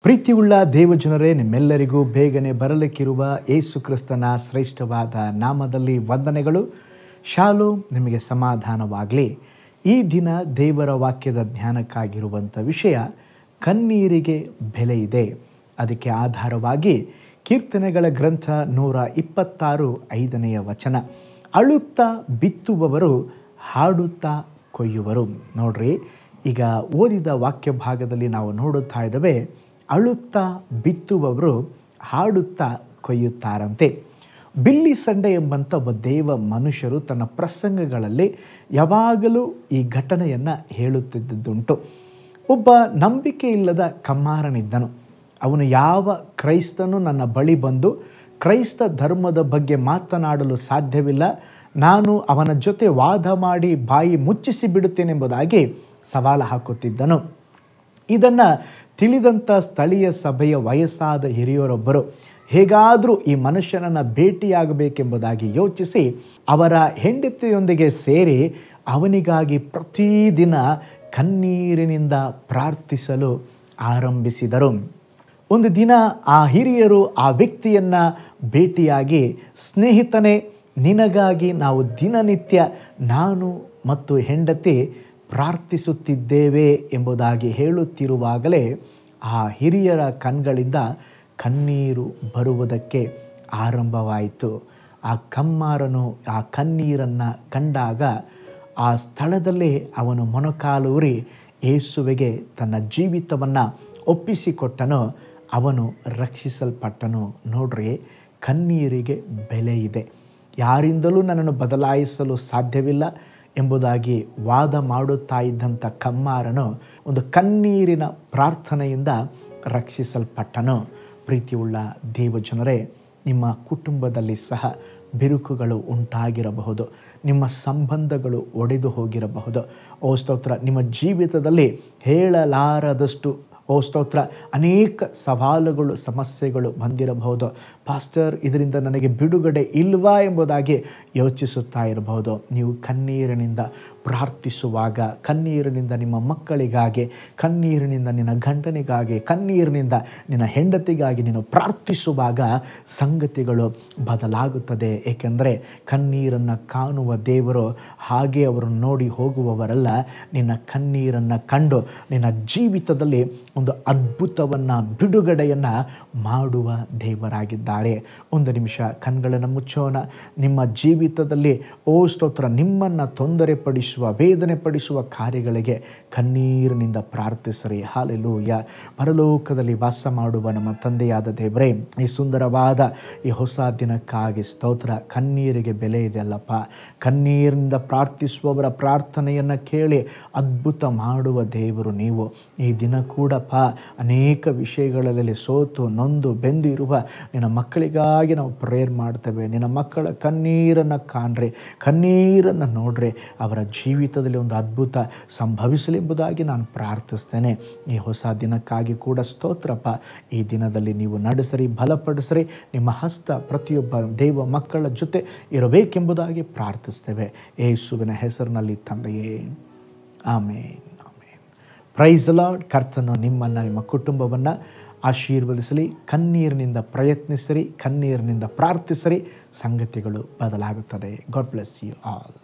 ಪ್ರೀತಿಯುಳ್ಳ ದೇವಜನರೇ, ನಿಮ್ಮೆಲ್ಲರಿಗೂ ಬೇಗನೆ ಬರಲಿಕ್ಕಿರುವ ಯೇಸು ಕ್ರಿಸ್ತನ ಶ್ರೇಷ್ಠವಾದ ನಾಮದಲ್ಲಿ ವಂದನೆಗಳು. ಶಾಲೋಮ್, ನಿಮಗೆ ಸಮಾಧಾನವಾಗಲಿ. ಈ ದಿನ ದೇವರ ವಾಕ್ಯದ ಧ್ಯಾನಕ್ಕಾಗಿರುವಂಥ ವಿಷಯ ಕಣ್ಣೀರಿಗೆ ಬೆಲೆ ಇದೆ. ಅದಕ್ಕೆ ಆಧಾರವಾಗಿ ಕೀರ್ತನೆಗಳ ಗ್ರಂಥ 126 ವಚನ, ಅಳುತ್ತಾ ಬಿತ್ತುವವರು ಹಾಡುತ್ತಾ ಕೊಯ್ಯುವರು. ನೋಡ್ರಿ, ಈಗ ಓದಿದ ವಾಕ್ಯ ಭಾಗದಲ್ಲಿ ನಾವು ನೋಡುತ್ತಾ ಇದ್ದೇವೆ, ಅಳುತ್ತಾ ಬಿತ್ತುವವರು ಹಾಡುತ್ತಾ ಕೊಯ್ಯುತ್ತಾರಂತೆ. ಬಿಲ್ಲಿ ಸಂಡೆ ಎಂಬಂಥ ಒಬ್ಬ ದೇವ ಮನುಷ್ಯರು ತನ್ನ ಪ್ರಸಂಗಗಳಲ್ಲಿ ಯಾವಾಗಲೂ ಈ ಘಟನೆಯನ್ನು ಹೇಳುತ್ತಿದ್ದುಂಟು. ಒಬ್ಬ ನಂಬಿಕೆ ಇಲ್ಲದ ಕಮ್ಮಾರನಿದ್ದನು. ಅವನು ಯಾವ ಕ್ರೈಸ್ತನು ನನ್ನ ಬಳಿ ಬಂದು ಕ್ರೈಸ್ತ ಧರ್ಮದ ಬಗ್ಗೆ ಮಾತನಾಡಲು ಸಾಧ್ಯವಿಲ್ಲ, ನಾನು ಅವನ ಜೊತೆ ವಾದ ಮಾಡಿ ಬಾಯಿ ಮುಚ್ಚಿಸಿ ಬಿಡುತ್ತೇನೆಂಬುದಾಗಿ ಸವಾಲು ಹಾಕುತ್ತಿದ್ದನು. ಇದನ್ನು ತಿಳಿದಂಥ ಸ್ಥಳೀಯ ಸಭೆಯ ವಯಸ್ಸಾದ ಹಿರಿಯರೊಬ್ಬರು ಹೇಗಾದರೂ ಈ ಮನುಷ್ಯನನ್ನು ಭೇಟಿಯಾಗಬೇಕೆಂಬುದಾಗಿ ಯೋಚಿಸಿ ಅವರ ಹೆಂಡತಿಯೊಂದಿಗೆ ಸೇರಿ ಅವನಿಗಾಗಿ ಪ್ರತಿದಿನ ಕಣ್ಣೀರಿನಿಂದ ಪ್ರಾರ್ಥಿಸಲು ಆರಂಭಿಸಿದರು. ಒಂದು ದಿನ ಆ ಹಿರಿಯರು ಆ ವ್ಯಕ್ತಿಯನ್ನು ಭೇಟಿಯಾಗಿ, ಸ್ನೇಹಿತನೇ, ನಿನಗಾಗಿ ನಾವು ದಿನನಿತ್ಯ ನಾನು ಮತ್ತು ಹೆಂಡತಿ ಪ್ರಾರ್ಥಿಸುತ್ತಿದ್ದೇವೆ ಎಂಬುದಾಗಿ ಹೇಳುತ್ತಿರುವಾಗಲೇ ಆ ಹಿರಿಯರ ಕಣ್ಗಳಿಂದ ಕಣ್ಣೀರು ಬರುವುದಕ್ಕೆ ಆರಂಭವಾಯಿತು. ಆ ಕಮ್ಮಾರನು ಆ ಕಣ್ಣೀರನ್ನು ಕಂಡಾಗ ಆ ಸ್ಥಳದಲ್ಲೇ ಅವನು ಮೊಣಕಾಲೂರಿ ಯೇಸುವಿಗೆ ತನ್ನ ಜೀವಿತವನ್ನು ಒಪ್ಪಿಸಿಕೊಟ್ಟನು. ಅವನು ರಕ್ಷಿಸಲ್ಪಟ್ಟನು. ನೋಡ್ರಿ, ಕಣ್ಣೀರಿಗೆ ಬೆಲೆ ಇದೆ. ಯಾರಿಂದಲೂ ನನ್ನನ್ನು ಬದಲಾಯಿಸಲು ಸಾಧ್ಯವಿಲ್ಲ ಎಂಬುದಾಗಿ ವಾದ ಮಾಡುತ್ತಾ ಇದ್ದಂಥ ಕಮ್ಮಾರನು ಒಂದು ಕಣ್ಣೀರಿನ ಪ್ರಾರ್ಥನೆಯಿಂದ ರಕ್ಷಿಸಲ್ಪಟ್ಟನು. ಪ್ರೀತಿಯುಳ್ಳ ದೇವಜನರೇ, ನಿಮ್ಮ ಕುಟುಂಬದಲ್ಲಿ ಸಹ ಬಿರುಕುಗಳು ಉಂಟಾಗಿರಬಹುದು, ನಿಮ್ಮ ಸಂಬಂಧಗಳು ಒಡೆದು ಹೋಗಿರಬಹುದು. ಓ ಸ್ತೋತ್ರ, ನಿಮ್ಮ ಜೀವಿತದಲ್ಲಿ ಹೇಳಲಾರದಷ್ಟು ಸ್ತೋತ್ರ ಅನೇಕ ಸವಾಲುಗಳು, ಸಮಸ್ಯೆಗಳು ಬಂದಿರಬಹುದು. ಪಾಸ್ಟರ್, ಇದರಿಂದ ನನಗೆ ಬಿಡುಗಡೆ ಇಲ್ವಾ ಎಂಬುದಾಗಿ ಯೋಚಿಸುತ್ತಾ ಇರಬಹುದು. ನೀವು ಕಣ್ಣೀರಿನಿಂದ ಪ್ರಾರ್ಥಿಸುವಾಗ, ಕಣ್ಣೀರಿನಿಂದ ನಿಮ್ಮ ಮಕ್ಕಳಿಗಾಗಿ, ಕಣ್ಣೀರಿನಿಂದ ನಿನ್ನ ಗಂಡನಿಗಾಗಿ, ಕಣ್ಣೀರಿನಿಂದ ನಿನ್ನ ಹೆಂಡತಿಗಾಗಿ ನೀನು ಪ್ರಾರ್ಥಿಸುವಾಗ ಸಂಗತಿಗಳು ಬದಲಾಗುತ್ತದೆ. ಏಕೆಂದರೆ ಕಣ್ಣೀರನ್ನು ಕಾಣುವ ದೇವರು ಹಾಗೆ ಅವರನ್ನು ನೋಡಿ ಹೋಗುವವರಲ್ಲ. ನಿನ್ನ ಕಣ್ಣೀರನ್ನು ಕಂಡು ನಿನ್ನ ಜೀವಿತದಲ್ಲಿ ಒಂದು ಅದ್ಭುತವನ್ನು, ಬಿಡುಗಡೆಯನ್ನು ಮಾಡುವ ದೇವರಾಗಿದ್ದಾರೆ. ಒಂದು ನಿಮಿಷ ಕಣ್ಗಳನ್ನು ಮುಚ್ಚೋಣ. ನಿಮ್ಮ ಜೀವಿತದಲ್ಲಿ ಸ್ತೋತ್ರ ನಿಮ್ಮನ್ನು ತೊಂದರೆ ಪಡಿಸುವ, ವೇದನೆ ಪಡಿಸುವ ಕಾರ್ಯಗಳಿಗೆ ಕಣ್ಣೀರಿನಿಂದ ಪ್ರಾರ್ಥಿಸಿರಿ. ಹಾಲೆಲೂಯ. ಪರಲೋಕದಲ್ಲಿ ವಾಸ ಮಾಡುವ ನಮ್ಮ ತಂದೆಯಾದ ದೇವರೇ, ಈ ಸುಂದರವಾದ ಈ ಹೊಸ ದಿನಕ್ಕಾಗಿ ಸ್ತೋತ್ರ. ಕಣ್ಣೀರಿಗೆ ಬೆಲೆ ಇದೆ ಅಲ್ಲಪ್ಪ. ಕಣ್ಣೀರಿನಿಂದ ಪ್ರಾರ್ಥಿಸುವವರ ಪ್ರಾರ್ಥನೆಯನ್ನು ಕೇಳಿ ಅದ್ಭುತ ಮಾಡುವ ದೇವರು ನೀವು. ಈ ದಿನ ಕೂಡಪ್ಪ ಅನೇಕ ವಿಷಯಗಳಲ್ಲಿ ಸೋತು ನೊಂದು ಬೆಂದು ಇರುವ ನಿನ್ನ ಮಕ್ಕಳಿಗಾಗಿ ನಾವು ಪ್ರೇಯರ್ ಮಾಡ್ತೇವೆ. ನಿನ್ನ ಮಕ್ಕಳ ಕಣ್ಣೀರನ್ನು ಕಾಣ್ರಿ, ಕಣ್ಣೀರನ್ನು ನೋಡ್ರಿ. ಅವರ ಜೀವಿತದಲ್ಲಿ ಒಂದು ಅದ್ಭುತ ಸಂಭವಿಸಲಿ ಎಂಬುದಾಗಿ ನಾನು ಪ್ರಾರ್ಥಿಸ್ತೇನೆ. ಈ ಹೊಸ ದಿನಕ್ಕಾಗಿ ಕೂಡ ಸ್ತೋತ್ರಪ್ಪ. ಈ ದಿನದಲ್ಲಿ ನೀವು ನಡೆಸಿರಿ, ಬಲಪಡಿಸಿರಿ. ನಿಮ್ಮ ಹಸ್ತ ಪ್ರತಿಯೊಬ್ಬ ದೇವ ಮಕ್ಕಳ ಜೊತೆ ಇರಬೇಕೆಂಬುದಾಗಿ ಪ್ರಾರ್ಥಿಸ್ತೇವೆ. ಯೇಸುವಿನ ಹೆಸರಿನಲ್ಲಿ ತಂದೆಯೇ, ಆಮೇನ್. Price the lord. ಕರ್ತನು ನಿಮ್ಮನ್ನು, ನಿಮ್ಮ ಕುಟುಂಬವನ್ನು ಆಶೀರ್ವದಿಸಲಿ. ಕಣ್ಣೀರಿನಿಂದ ಪ್ರಯತ್ನಿಸಿರಿ, ಕಣ್ಣೀರಿನಿಂದ ಪ್ರಾರ್ಥಿಸಿರಿ, ಸಂಗತಿಗಳು ಬದಲಾಗುತ್ತದೆ. God bless you all.